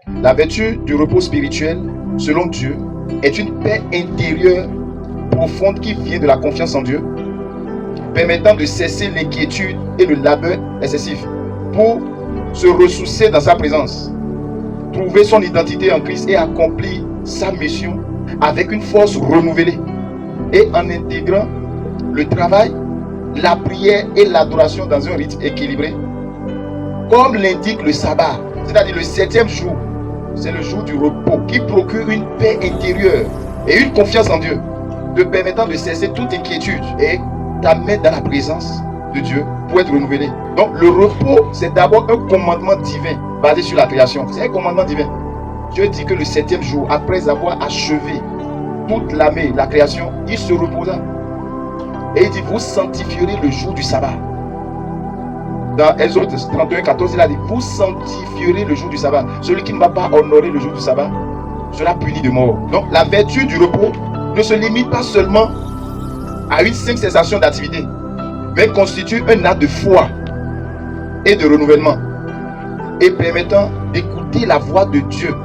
La vertu du repos spirituel, selon Dieu, est une paix intérieure profonde qui vient de la confiance en Dieu, permettant de cesser l'inquiétude et le labeur excessif pour se ressourcer dans sa présence, trouver son identité en Christ et accomplir sa mission avec une force renouvelée et en intégrant le travail, la prière et l'adoration dans un rythme équilibré, comme l'indique le sabbat, c'est-à-dire le 7e jour. C'est le jour du repos qui procure une paix intérieure et une confiance en Dieu, te permettant de cesser toute inquiétude et t'amener dans la présence de Dieu pour être renouvelé. Donc le repos, c'est d'abord un commandement divin basé sur la création. C'est un commandement divin. Dieu dit que le 7e jour, après avoir achevé toute la création, il se reposa. Et il dit, vous sanctifierez le jour du sabbat. Dans Exode 31, 14, il a dit, vous sanctifierez le jour du sabbat. Celui qui ne va pas honorer le jour du sabbat sera puni de mort. Donc la vertu du repos ne se limite pas seulement à une simple cessation d'activité, mais constitue un acte de foi et de renouvellement, et permettant d'écouter la voix de Dieu.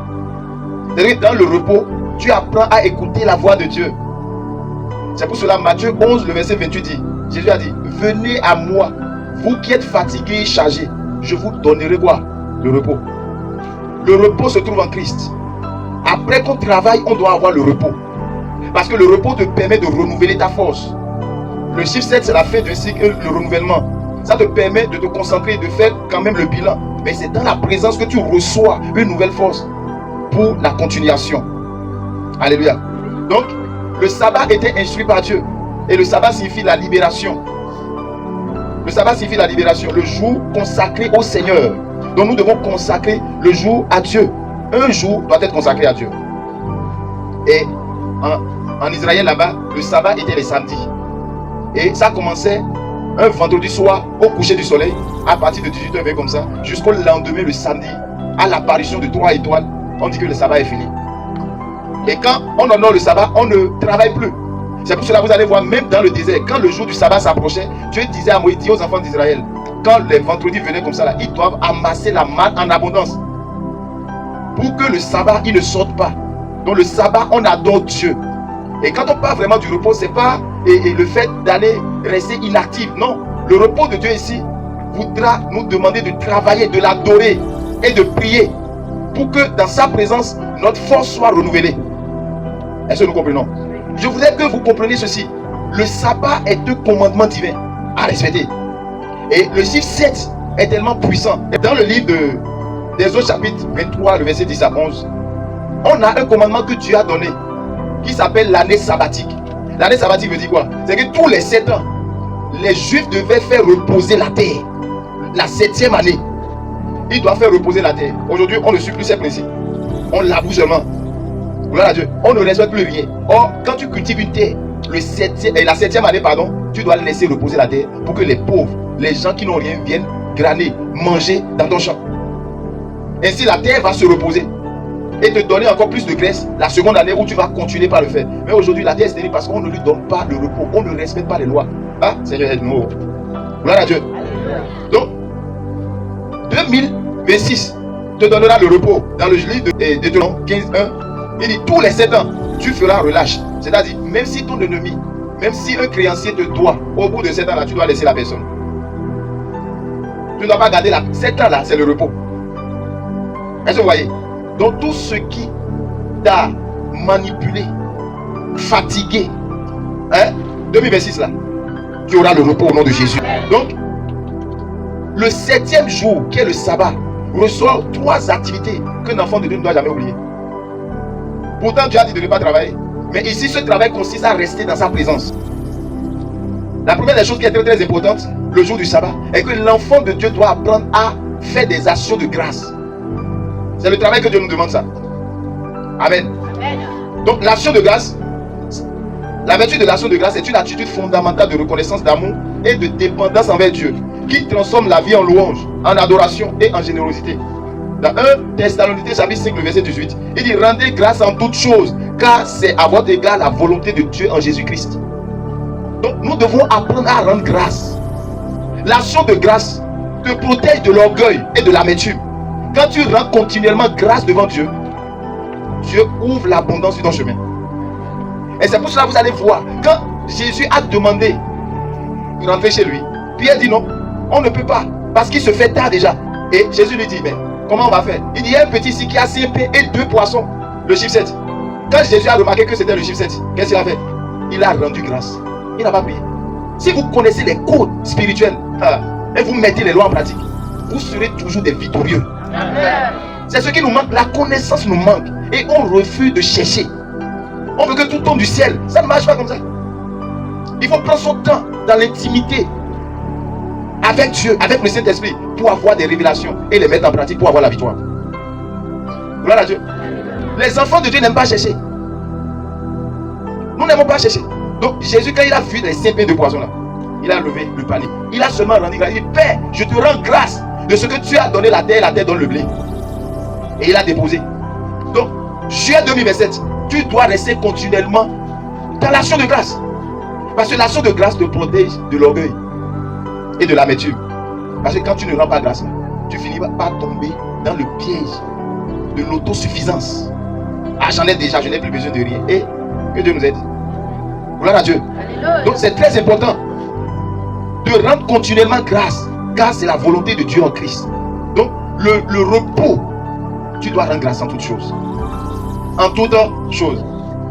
C'est-à-dire que dans le repos, tu apprends à écouter la voix de Dieu. C'est pour cela Matthieu 11, le verset 28 dit, Jésus a dit, venez à moi, vous qui êtes fatigués et chargés, je vous donnerai quoi? Le repos. Le repos se trouve en Christ. Après qu'on travaille, on doit avoir le repos. Parce que le repos te permet de renouveler ta force. Le chiffre 7, c'est la fin d'un cycle, le renouvellement. Ça te permet de te concentrer et de faire quand même le bilan. Mais c'est dans la présence que tu reçois une nouvelle force pour la continuation. Alléluia. Donc, le sabbat était instruit par Dieu. Et le sabbat signifie la libération. Le sabbat signifie la libération, le jour consacré au Seigneur. Donc nous devons consacrer le jour à Dieu. Un jour doit être consacré à Dieu. Et en Israël là-bas, le sabbat était les samedis. Et ça commençait un vendredi soir au coucher du soleil, à partir de 18h comme ça, jusqu'au lendemain le samedi, à l'apparition de 3 étoiles. On dit que le sabbat est fini. Et quand on honore le sabbat, on ne travaille plus. C'est pour cela que vous allez voir, même dans le désert, quand le jour du sabbat s'approchait, Dieu disait à Moïse, dis aux enfants d'Israël, quand les vendredis venaient comme ça, là, ils doivent amasser la manne en abondance. Pour que le sabbat, il ne sorte pas. Donc le sabbat, on adore Dieu. Et quand on parle vraiment du repos, ce n'est pas le fait d'aller rester inactif. Non, le repos de Dieu ici voudra nous demander de travailler, de l'adorer et de prier pour que dans sa présence, notre force soit renouvelée. Est-ce que nous comprenons? Je voudrais que vous compreniez ceci. Le sabbat est un commandement divin à respecter. Et le chiffre 7 est tellement puissant. Dans le livre des autres chapitres 23, le verset 10 à 11, on a un commandement que Dieu a donné qui s'appelle l'année sabbatique. L'année sabbatique veut dire quoi? C'est que tous les 7 ans, les Juifs devaient faire reposer la terre. La 7e année, ils doivent faire reposer la terre. Aujourd'hui, on ne suit plus ces principes. On l'avoue seulement. Gloire à Dieu. On ne respecte plus rien. Or, quand tu cultives une terre, la 7e année, tu dois laisser reposer la terre pour que les pauvres, les gens qui n'ont rien, viennent graner, manger dans ton champ. Ainsi, la terre va se reposer et te donner encore plus de graisse la seconde année où tu vas continuer par le faire. Mais aujourd'hui, la terre est stérile parce qu'on ne lui donne pas le repos. On ne respecte pas les lois. Ah, Seigneur, aide-nous. Gloire à Dieu. Donc, 2026 te donnera le repos. Dans le livre de Deutéronome 15:1, il dit tous les 7 ans, tu feras relâche. C'est-à-dire, même si ton ennemi, même si un créancier te doit, au bout de 7 ans là, tu dois laisser la personne. Tu ne dois pas garder 7 ans là, c'est le repos. Est-ce que vous voyez? Donc tout ce qui t'a manipulé, fatigué, 2026 là, tu auras le repos au nom de Jésus. Donc, le 7e jour, qui est le sabbat, reçoit 3 activités qu'un enfant de Dieu ne doit jamais oublier. Pourtant, Dieu a dit de ne pas travailler. Mais ici, ce travail consiste à rester dans sa présence. La première des choses qui est très très importante, le jour du sabbat, est que l'enfant de Dieu doit apprendre à faire des actions de grâce. C'est le travail que Dieu nous demande ça. Amen. Donc l'action de grâce, la vertu de l'action de grâce est une attitude fondamentale de reconnaissance, d'amour et de dépendance envers Dieu, qui transforme la vie en louange, en adoration et en générosité. Dans 1 Thessaloniciens chapitre 5, le verset 18, il dit rendez grâce en toutes choses, car c'est à votre égard la volonté de Dieu en Jésus-Christ. Donc nous devons apprendre à rendre grâce. L'action de grâce te protège de l'orgueil et de l'amertume. Quand tu rends continuellement grâce devant Dieu, Dieu ouvre l'abondance sur ton chemin. Et c'est pour cela que vous allez voir, quand Jésus a demandé de rentrer chez lui, Pierre dit non, on ne peut pas, parce qu'il se fait tard déjà. Et Jésus lui dit, mais comment on va faire? Il dit, il y a un petit ici qui a 5 pains et 2 poissons, le chiffre 7. Quand Jésus a remarqué que c'était le chiffre 7, qu'est-ce qu'il a fait? Il a rendu grâce. Il n'a pas prié. Si vous connaissez les codes spirituels et vous mettez les lois en pratique, vous serez toujours des victorieux. C'est ce qui nous manque. La connaissance nous manque. Et on refuse de chercher. On veut que tout tombe du ciel. Ça ne marche pas comme ça. Il faut prendre son temps dans l'intimité avec Dieu, avec le Saint-Esprit, pour avoir des révélations et les mettre en pratique pour avoir la victoire. Gloire à Dieu. Les enfants de Dieu n'aiment pas chercher. Nous n'aimons pas chercher. Donc Jésus, quand il a vu les 5 pains de poisson là, il a levé le panier. Il a seulement rendu grâce. Il dit, Père, je te rends grâce de ce que tu as donné la terre donne le blé. Et il a déposé. Donc, Juillet 2027, tu dois rester continuellement dans l'action de grâce. Parce que l'action de grâce te protège de l'orgueil et de l'amertume. Parce que quand tu ne rends pas grâce, tu finis par tomber dans le piège de l'autosuffisance. Ah, j'en ai déjà, je n'ai plus besoin de rien. Et que Dieu nous aide. Gloire à Dieu. Alléluia. Donc c'est très important de rendre continuellement grâce. Car c'est la volonté de Dieu en Christ. Donc le repos, tu dois rendre grâce en toutes choses. En toutes choses.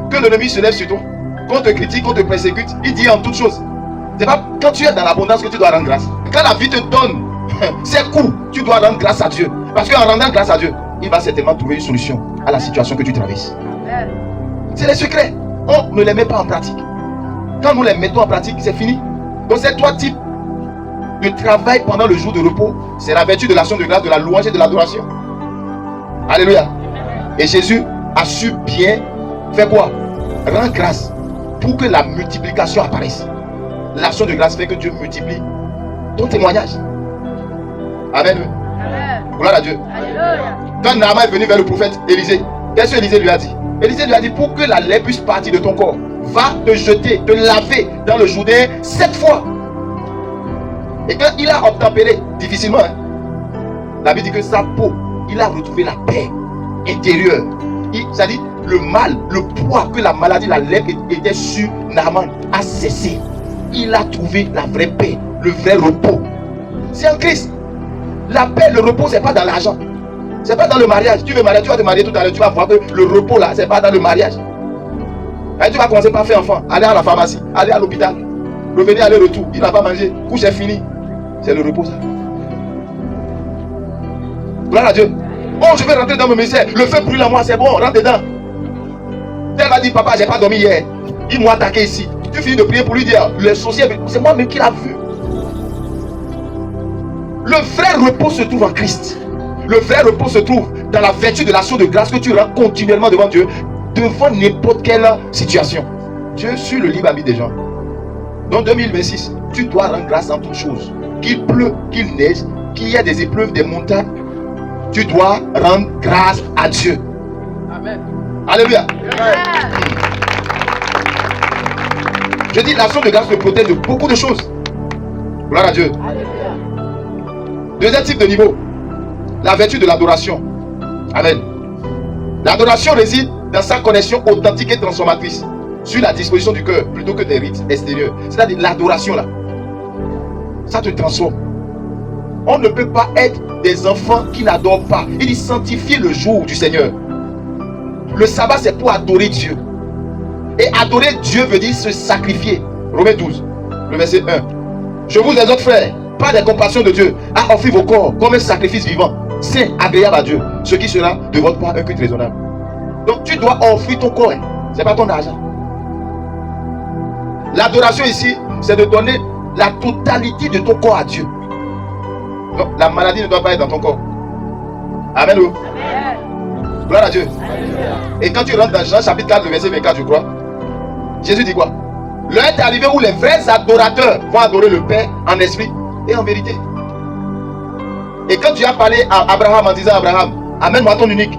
Que l'ennemi se lève sur toi, qu'on te critique, qu'on te persécute, il dit en toutes choses. C'est pas quand tu es dans l'abondance que tu dois rendre grâce. Quand la vie te donne ses coups, tu dois rendre grâce à Dieu. Parce qu'en rendant grâce à Dieu, il va certainement trouver une solution à la situation que tu traverses. C'est les secrets. On ne les met pas en pratique. Quand nous les mettons en pratique, c'est fini. Donc ces 3 types de travail pendant le jour de repos, c'est la vertu de l'action de grâce, de la louange et de l'adoration. Alléluia. Et Jésus a su bien faire quoi? Rendre grâce pour que la multiplication apparaisse. L'action de grâce fait que Dieu multiplie ton témoignage. Amen. Gloire à Dieu. Alléluia. Quand Naaman est venu vers le prophète Élisée, qu'est-ce que Élisée lui a dit? Élisée lui a dit, pour que la lèpre puisse partir de ton corps, va te jeter, te laver dans le Jourdain 7 fois. Et quand il a obtempéré, difficilement, la Bible dit que sa peau, il a retrouvé la paix intérieure. C'est-à-dire, le mal, le poids que la maladie, la lèpre était sur Naaman a cessé. Il a trouvé la vraie paix, le vrai repos. C'est en Christ. La paix, le repos, c'est pas dans l'argent. C'est pas dans le mariage. Tu veux marier, tu vas te marier tout à l'heure, tu vas voir que le repos là, c'est pas dans le mariage. Et tu vas commencer par faire enfant, aller à la pharmacie, aller à l'hôpital, revenir aller-retour, il n'a pas mangé, couche est fini. C'est le repos ça. Gloire à Dieu. Oh, je vais rentrer dans mon ministère, le feu brûle en moi, c'est bon, rentre dedans. Elle va dire, papa, j'ai pas dormi hier. Il m'a attaqué ici. Tu finis de prier pour lui dire, le sorcier, c'est moi-même qui l'a vu. Le vrai repos se trouve en Christ. Le vrai repos se trouve dans la vertu de l'action de grâce que tu rends continuellement devant Dieu, devant n'importe quelle situation. Dieu suit le libre arbitre des gens. Dans 2026, tu dois rendre grâce en toutes choses. Qu'il pleut, qu'il neige, qu'il y ait des épreuves, des montagnes, tu dois rendre grâce à Dieu. Amen. Alléluia. Amen. Je dis, l'action de grâce te protège de beaucoup de choses. Gloire à Dieu. Alléluia. Deuxième type de niveau, la vertu de l'adoration. Amen. L'adoration réside dans sa connexion authentique et transformatrice sur la disposition du cœur plutôt que des rites extérieurs. C'est-à-dire l'adoration là, ça te transforme. On ne peut pas être des enfants qui n'adorent pas. Il dit sanctifier le jour du Seigneur. Le sabbat c'est pour adorer Dieu. Et adorer Dieu veut dire se sacrifier. Romains 12, le verset 1. Je vous exhorte frères, par des compassions de Dieu, à offrir vos corps comme un sacrifice vivant, saint, agréable à Dieu, ce qui sera de votre part un culte raisonnable. Donc tu dois offrir ton corps, hein. C'est pas ton argent. L'adoration ici, c'est de donner la totalité de ton corps à Dieu. Donc la maladie ne doit pas être dans ton corps. Amen. Amen. Gloire à Dieu. Amen. Et quand tu rentres dans Jean chapitre 4, le verset 24, je crois, Jésus dit quoi? L'heure est arrivée où les vrais adorateurs vont adorer le Père en esprit et en vérité. Et quand tu as parlé à Abraham en disant à Abraham, amène-moi ton unique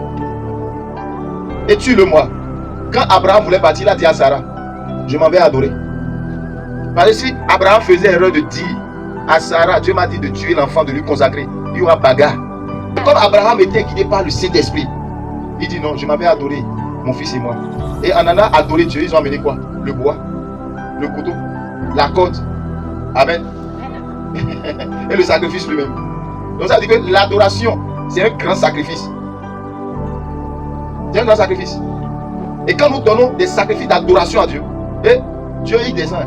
et tue-le-moi. Quand Abraham voulait partir, il a dit à Sarah, je m'en vais adorer. Parce que si Abraham faisait erreur de dire à Sarah, Dieu m'a dit de tuer l'enfant, de lui consacrer, il y aura bagarre. Comme Abraham était guidé par le Saint-Esprit, il dit non, je m'avais adoré, mon fils et moi. Et en allant adorer Dieu, ils ont amené quoi? Le bois, le couteau, la corde. Amen. Et le sacrifice lui-même. Donc ça veut dire que l'adoration, c'est un grand sacrifice. C'est un grand sacrifice. Et quand nous donnons des sacrifices d'adoration à Dieu, Dieu y descend.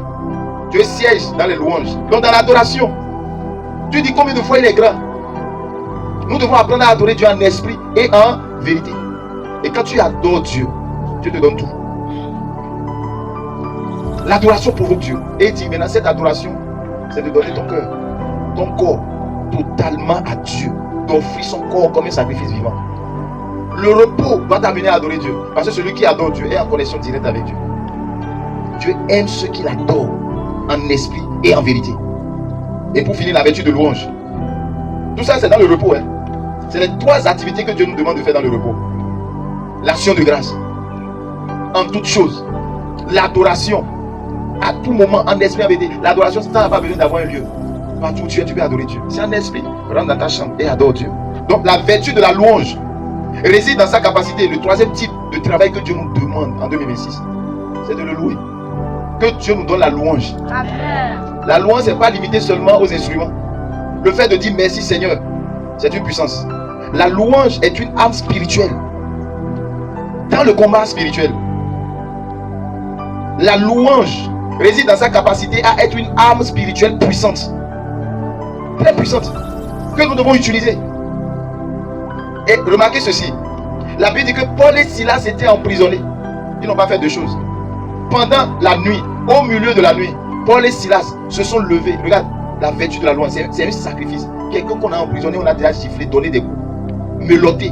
Dieu siège dans les louanges. Donc dans l'adoration, tu dis combien de fois il est grand. Nous devons apprendre à adorer Dieu en esprit et en vérité. Et quand tu adores Dieu, Dieu te donne tout. L'adoration provoque Dieu. Et il dit maintenant cette adoration, c'est de donner ton cœur, ton corps totalement à Dieu. D'offrir son corps comme un sacrifice vivant. Le repos va t'amener à adorer Dieu. Parce que celui qui adore Dieu est en connexion directe avec Dieu. Dieu aime ceux qui l'adorent en esprit et en vérité. Et pour finir, la vertu de louange. Tout ça, c'est dans le repos. C'est les 3 activités que Dieu nous demande de faire dans le repos. L'action de grâce. En toutes choses. L'adoration. À tout moment, en esprit, en vérité. L'adoration, ça n'a pas besoin d'avoir un lieu. Partout où tu es, tu peux adorer Dieu. C'est en esprit. Rentre dans ta chambre et adore Dieu. Donc, la vertu de la louange réside dans sa capacité. Le 3e type de travail que Dieu nous demande en 2026, c'est de le louer. Que Dieu nous donne la louange. Amen. La louange n'est pas limitée seulement aux instruments. Le fait de dire merci Seigneur, c'est une puissance. La louange est une arme spirituelle. Dans le combat spirituel, la louange réside dans sa capacité à être une arme spirituelle puissante. Très puissante. Que nous devons utiliser. Et remarquez ceci. La Bible dit que Paul et Silas étaient emprisonnés. Ils n'ont pas fait de choses. Pendant la nuit, au milieu de la nuit, Paul et Silas se sont levés. Regarde, la vertu de la louange, c'est un sacrifice. Quelqu'un qu'on a emprisonné, on a déjà sifflé, donné des coups, melotté.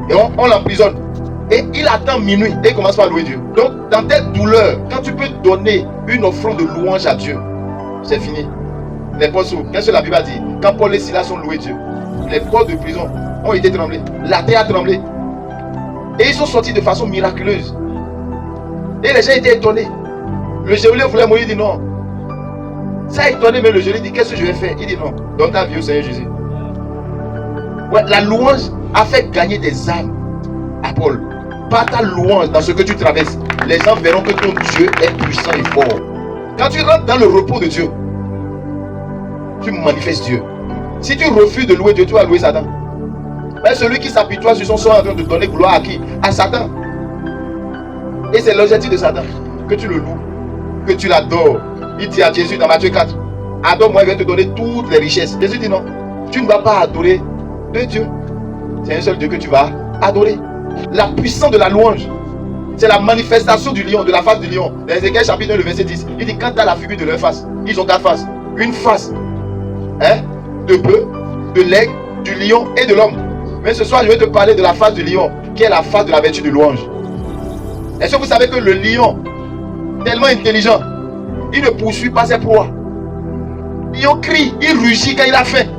Et on l'emprisonne. Et il attend minuit et il commence par louer Dieu. Donc, dans tes douleurs, quand tu peux donner une offrande de louange à Dieu, c'est fini. Les portes, qu'est-ce que la Bible a dit? Quand Paul et Silas ont loué Dieu, les portes de prison ont été tremblées. La terre a tremblé. Et ils sont sortis de façon miraculeuse. Et les gens étaient étonnés. Le geôlier voulait mourir, il dit non. Ça a étonné, mais le geôlier dit qu'est-ce que je vais faire? Il dit non. Donne ta vie au Seigneur Jésus. Ouais, la louange a fait gagner des âmes à Paul. Par ta louange dans ce que tu traverses, les gens verront que ton Dieu est puissant et fort. Quand tu rentres dans le repos de Dieu, tu manifestes Dieu. Si tu refuses de louer Dieu, tu vas louer Satan. Mais celui qui s'apitoie sur son sort en train de donner gloire à qui? À Satan. Et c'est l'objectif de Satan. Que tu le loues, que tu l'adores. Il dit à Jésus dans Matthieu 4, adore-moi, il va te donner toutes les richesses. Jésus dit non, tu ne vas pas adorer deux dieux. C'est un seul Dieu que tu vas adorer. La puissance de la louange, c'est la manifestation du lion, de la face du lion. Dans Ézéchiel chapitre 1, le verset 10, il dit quant à la figure de leur face, ils ont 4 faces. Une face de bœuf, de l'aigle, du lion et de l'homme. Mais ce soir, je vais te parler de la face du lion, qui est la face de la vertu de louange. Est-ce que vous savez que le lion, tellement intelligent, il ne poursuit pas ses proies. Le lion crie, il rugit quand il a faim.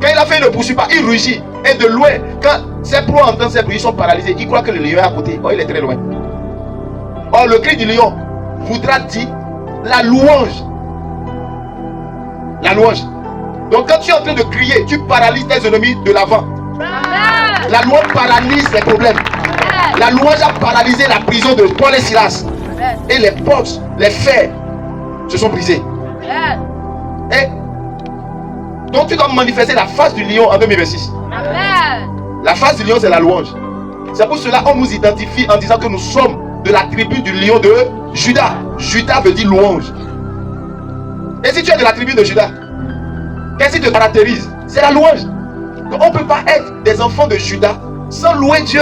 Quand il a faim, il ne poursuit pas, il rugit. Et de loin, quand ses proies entendent ses bruits, ils sont paralysés. Ils croient que le lion est à côté. Or, il est très loin. Or, le cri du lion voudra dire la louange. La louange. Donc, quand tu es en train de crier, tu paralyses tes ennemis de l'avant. La louange paralyse les problèmes. La louange a paralysé la prison de Paul et Silas. Et les portes, les fers se sont brisés. Et donc tu dois manifester la face du lion en 2026. La face du lion, c'est la louange. C'est pour cela qu'on nous identifie en disant que nous sommes de la tribu du lion de Juda. Juda veut dire louange. Et si tu es de la tribu de Juda, qu'est-ce qui te caractérise? C'est la louange. Donc on ne peut pas être des enfants de Juda sans louer Dieu.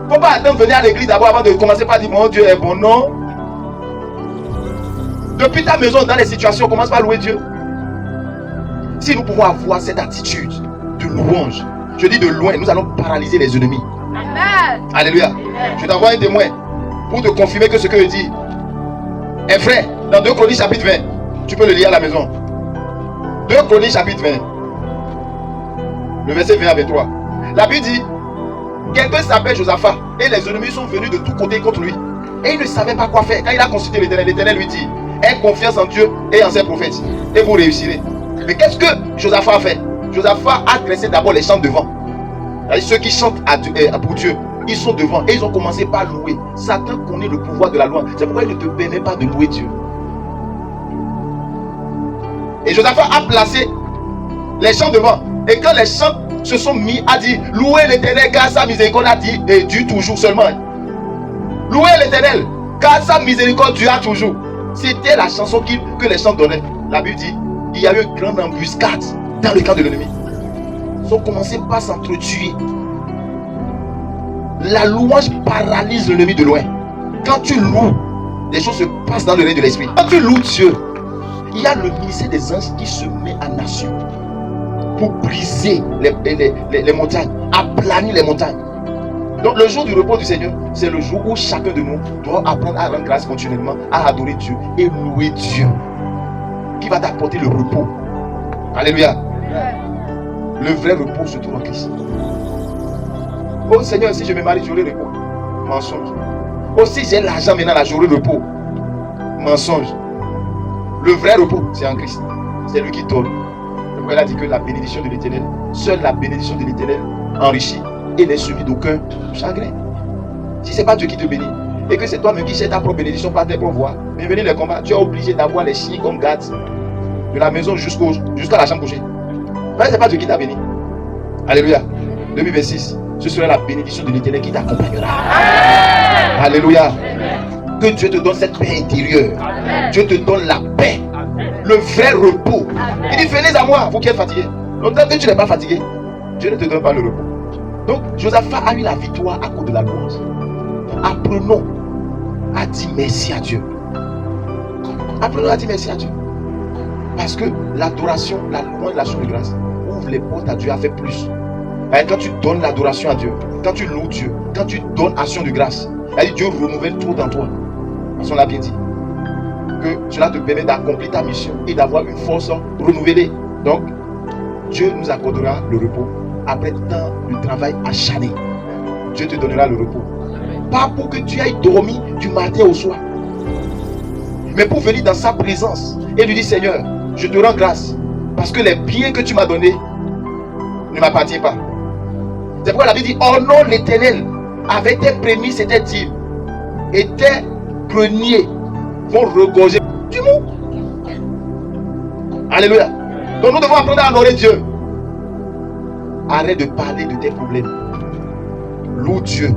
Il ne faut pas attendre de venir à l'église d'abord avant de commencer par dire mon Dieu est bon, non. Depuis ta maison, dans les situations, commence par louer Dieu. Si nous pouvons avoir cette attitude de louange, je dis de loin, nous allons paralyser les ennemis. Amen. Alléluia. Amen. Je t'envoie un témoin pour te confirmer que ce que je dis est vrai. Dans 2 Chroniques chapitre 20, tu peux le lire à la maison. 2 Chroniques chapitre 20, le verset 20 à 23. La Bible dit, quelqu'un s'appelle Josaphat et les ennemis sont venus de tous côtés contre lui. Et il ne savait pas quoi faire. Quand il a consulté l'Éternel, l'Éternel lui dit, aie confiance en Dieu et en ses prophètes et vous réussirez. Mais qu'est-ce que Josaphat a fait? Josaphat a dressé d'abord les chants devant. Ceux qui chantent pour Dieu, ils sont devant et ils ont commencé par louer. Satan connaît le pouvoir de la louange. C'est pourquoi il ne te permet pas de louer Dieu. Et Josaphat a placé les chants devant. Et quand les chants se sont mis à dire louez l'Éternel car sa miséricorde a dit et dure toujours seulement. Louez l'Éternel car sa miséricorde dure toujours. C'était la chanson que les chants donnaient. La Bible dit il y a eu une grande embuscade dans le camp de l'ennemi. Ils ont commencé par s'entretuer. La louange paralyse l'ennemi de loin. Quand tu loues, des choses se passent dans le règne de l'esprit. Quand tu loues Dieu, il y a le ministère des anges qui se met en action pour briser les montagnes, aplanir les montagnes. Donc le jour du repos du Seigneur, c'est le jour où chacun de nous doit apprendre à rendre grâce continuellement, à adorer Dieu et louer Dieu, qui va t'apporter le repos. Alléluia. Le vrai repos se trouve en Christ. Oh Seigneur, si je me marie, j'aurai repos. Mensonge. Oh, si j'ai l'argent maintenant, là, j'aurai repos. Mensonge. Le vrai repos, c'est en Christ. C'est lui qui donne. Elle a dit que la bénédiction de l'Éternel, seule la bénédiction de l'Éternel enrichit et n'est soumis d'aucun chagrin. Si ce n'est pas Dieu qui te bénit et que c'est toi-même qui cherches ta propre bénédiction par tes propres voies, bienvenue les combats, tu es obligé d'avoir les chiens comme garde de la maison jusqu'à la chambre couchée. Mais ce n'est pas Dieu qui t'a béni. Alléluia. 2026, ce sera la bénédiction de l'Éternel qui t'accompagnera. Alléluia. Que Dieu te donne cette paix intérieure. Dieu te donne la paix. Le vrai repos. Il dit venez à moi, vous qui êtes fatigués. Donc tant que tu n'es pas fatigué, Dieu ne te donne pas le repos. Donc Josaphat a eu la victoire à cause de la louange. Apprenons à dire merci à Dieu. Apprenons à dire merci à Dieu. Parce que l'adoration, la louange, l'action de grâce ouvre les portes à Dieu à faire plus. Et quand tu donnes l'adoration à Dieu, quand tu loues Dieu, quand tu donnes action de grâce, Dieu renouvelle tout dans toi. Parce qu'on l'a bien dit. Que cela te permet d'accomplir ta mission et d'avoir une force renouvelée. Donc, Dieu nous accordera le repos après tant de travail acharné. Dieu te donnera le repos. Pas pour que tu ailles dormir du matin au soir, mais pour venir dans sa présence et lui dire Seigneur, je te rends grâce parce que les biens que tu m'as donnés ne m'appartiennent pas. C'est pourquoi la Bible dit honore l'Éternel avec tes prémices et tes dîmes et tes greniers vont regorger du mot. Alléluia. Donc nous devons apprendre à honorer Dieu. Arrête de parler de tes problèmes. Loue Dieu.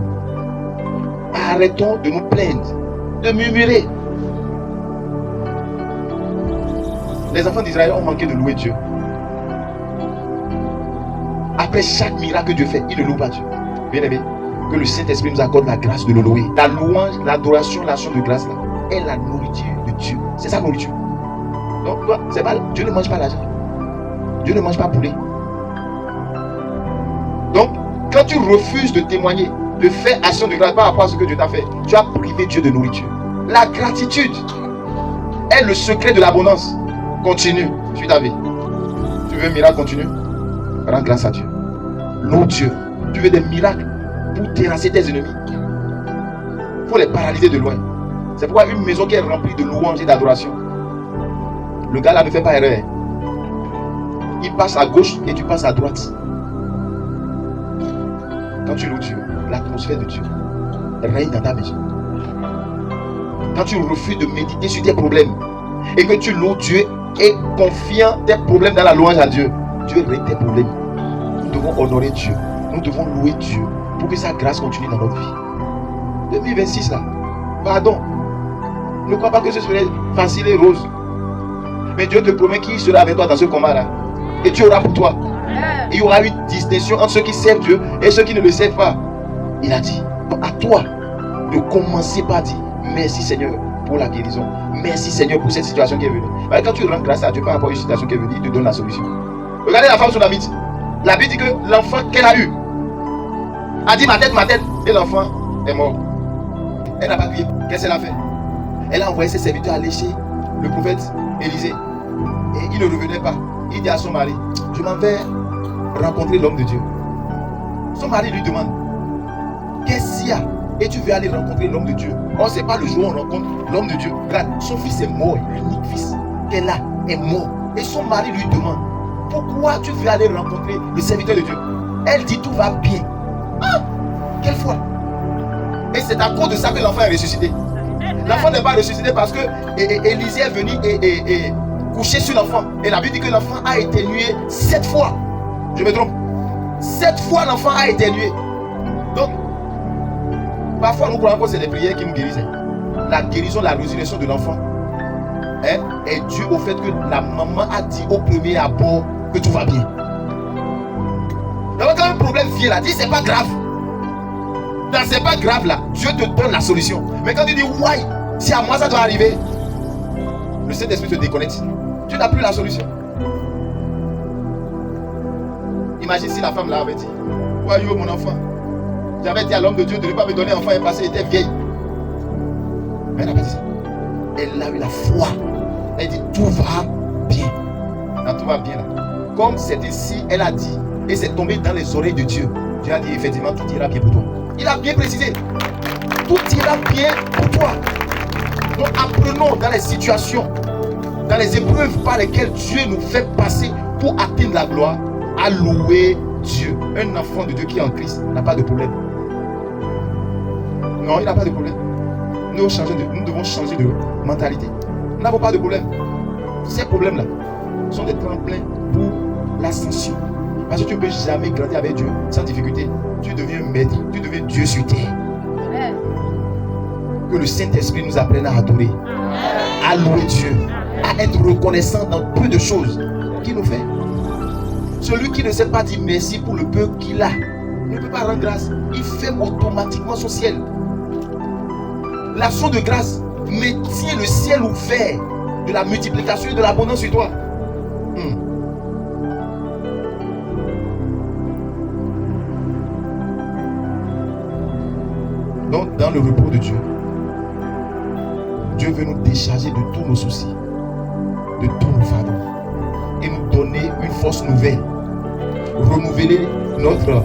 Arrêtons de nous plaindre, de murmurer. Les enfants d'Israël ont manqué de louer Dieu. Après chaque miracle que Dieu fait, ils ne louent pas Dieu. Bien aimé, que le Saint-Esprit nous accorde la grâce de le louer. La louange, l'adoration, l'action de grâce là, est la nourriture de Dieu. C'est sa nourriture. Donc, c'est pas, Dieu ne mange pas l'argent. Dieu ne mange pas poulet. Donc, quand tu refuses de témoigner, de faire action de grâce par rapport à ce que Dieu t'a fait, tu as privé Dieu de nourriture. La gratitude est le secret de l'abondance. Continue sur ta vie. Tu veux un miracle continu? Rends grâce à Dieu. Loue Dieu. Tu veux des miracles pour terrasser tes ennemis. Il faut les paralyser de loin. C'est pourquoi une maison qui est remplie de louanges et d'adoration, le gars là ne fait pas erreur. Il passe à gauche et tu passes à droite. Quand tu loues Dieu, l'atmosphère de Dieu règne dans ta maison. Quand tu refuses de méditer sur tes problèmes et que tu loues Dieu et confiant tes problèmes dans la louange à Dieu, Dieu règne tes problèmes. Nous devons honorer Dieu. Nous devons louer Dieu pour que sa grâce continue dans notre vie. 2026 là, pardon. Ne crois pas que ce serait facile et rose. Mais Dieu te promet qu'il sera avec toi dans ce combat là. Et tu auras pour toi. Il y aura une distinction entre ceux qui servent Dieu et ceux qui ne le servent pas. Il a dit, à toi de commencer par dire merci Seigneur pour la guérison. Merci Seigneur pour cette situation qui est venue. Mais quand tu rends grâce à Dieu par rapport à une situation qui est venue, il te donne la solution. Regardez la femme sunamite. La Bible dit que l'enfant qu'elle a eu a dit ma tête, et l'enfant est mort. Elle n'a pas crié. Qu'est-ce qu'elle a fait? Elle a envoyé ses serviteurs aller chez le prophète Élisée. Et il ne revenait pas. Il dit à son mari, je m'en vais rencontrer l'homme de Dieu. Son mari lui demande, qu'est-ce qu'il y a? Et tu veux aller rencontrer l'homme de Dieu. Or, ce n'est pas le jour où on rencontre l'homme de Dieu. Regarde, son fils est mort, l'unique fils qu'elle a est mort. Et son mari lui demande, pourquoi tu veux aller rencontrer le serviteur de Dieu? Elle dit, tout va bien. Ah, quelle foi! Et c'est à cause de ça que l'enfant est ressuscité. L'enfant n'est pas ressuscité parce que Élisée est venu et coucher sur l'enfant. Et la Bible dit que l'enfant a éternué 7 fois. Je me trompe. 7 fois l'enfant a éternué. Donc, parfois nous croyons que c'est des prières qui nous guérissent. La guérison, la résurrection de l'enfant est due au fait que la maman a dit au premier abord que tout va bien. Donc quand un problème vient là, dis c'est pas grave. Dans c'est pas grave là, Dieu te donne la solution. Mais quand tu dis ouais, si à moi ça doit arriver, le Saint-Esprit te déconnecte. Tu n'as plus la solution. Imagine si la femme là avait dit, voyez mon enfant, j'avais dit à l'homme de Dieu de ne pas me donner un enfant et passé, elle était vieille. Mais elle n'a pas dit ça. Elle a eu la foi. Elle dit tout va bien. Non, tout va bien là. Comme c'est ici, elle a dit, et c'est tombé dans les oreilles de Dieu. Dieu a dit effectivement tout ira bien pour toi. Il a bien précisé. Tout ira bien pour toi. Donc apprenons dans les situations, dans les épreuves par lesquelles Dieu nous fait passer pour atteindre la gloire, à louer Dieu. Un enfant de Dieu qui est en Christ n'a pas de problème. Non, il n'a pas de problème. Nous devons changer de mentalité. Nous n'avons pas de problème. Ces problèmes-là sont des tremplins pour l'ascension. Parce que tu ne peux jamais grandir avec Dieu sans difficulté. Tu deviens maître, tu deviens Dieu sur terre. Que le Saint-Esprit nous apprenne à adorer, à louer Dieu, à être reconnaissant dans peu de choses qu'il nous fait. Celui qui ne sait pas dire merci pour le peu qu'il a ne peut pas rendre grâce. Il fait automatiquement son ciel. L'action de grâce maintient le ciel ouvert de la multiplication et de l'abondance sur toi. Donc, dans le repos de Dieu, Dieu veut nous décharger de tous nos soucis, de tous nos fardeaux, et nous donner une force nouvelle, renouveler notre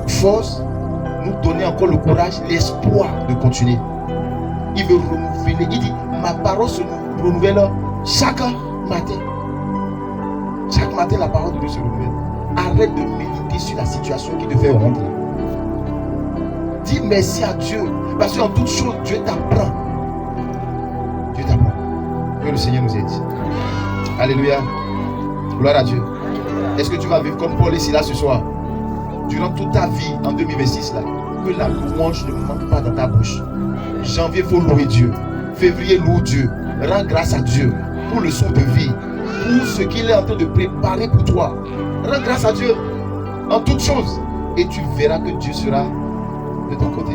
force, nous donner encore le courage, l'espoir de continuer. Il veut renouveler, il dit, ma parole se renouvelle chaque matin. Chaque matin, la parole de Dieu se renouvelle. Arrête de méditer sur la situation qui te fait rentrer. Dis merci à Dieu, parce qu'en toute chose, Dieu t'apprend. Dieu t'apprend. Que le Seigneur nous aide. Alléluia. Gloire à Dieu. Est-ce que tu vas vivre comme Paul et Silas ce soir? Durant toute ta vie, en 2026, là, que la louange ne manque pas dans ta bouche. Janvier, il faut louer Dieu. Février, loue Dieu. Rends grâce à Dieu pour le son de vie, pour ce qu'il est en train de préparer pour toi. Rends grâce à Dieu en toutes choses. Et tu verras que Dieu sera de ton côté.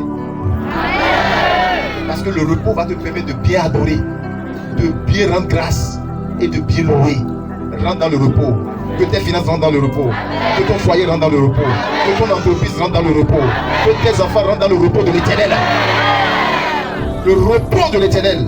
Parce que le repos va te permettre de bien adorer, de bien rendre grâce et de bien louer. Rentre dans le repos. Que tes finances rentrent dans le repos. Que ton foyer rentre dans le repos. Que ton entreprise rentre dans le repos. Que tes enfants rentrent dans le repos de l'Éternel. Le repos de l'Éternel.